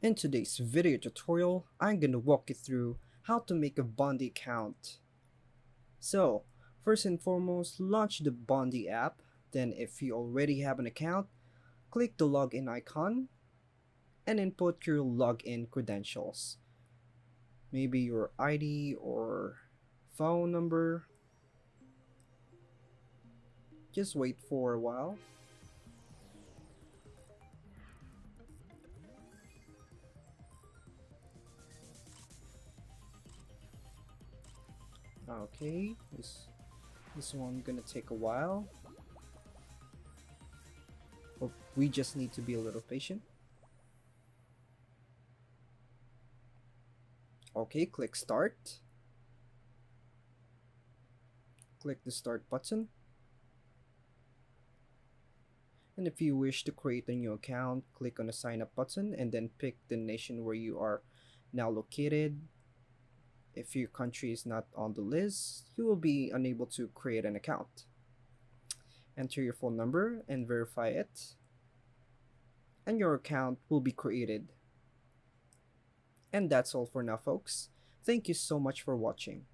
In today's video tutorial, I'm gonna walk you through how to make a Bondee account. So, first and foremost, launch the Bondee app. Then if you already have an account, click the login icon and input your login credentials. Maybe your ID or phone number. Just wait for a while. Okay, this one gonna take a while. But we just need to be a little patient. Okay, click start. Click the start button. And if you wish to create a new account, click on the sign up button and then pick the nation where you are now located. If your country is not on the list, you will be unable to create an account. Enter your phone number and verify it, and your account will be created. And that's all for now, folks. Thank you so much for watching.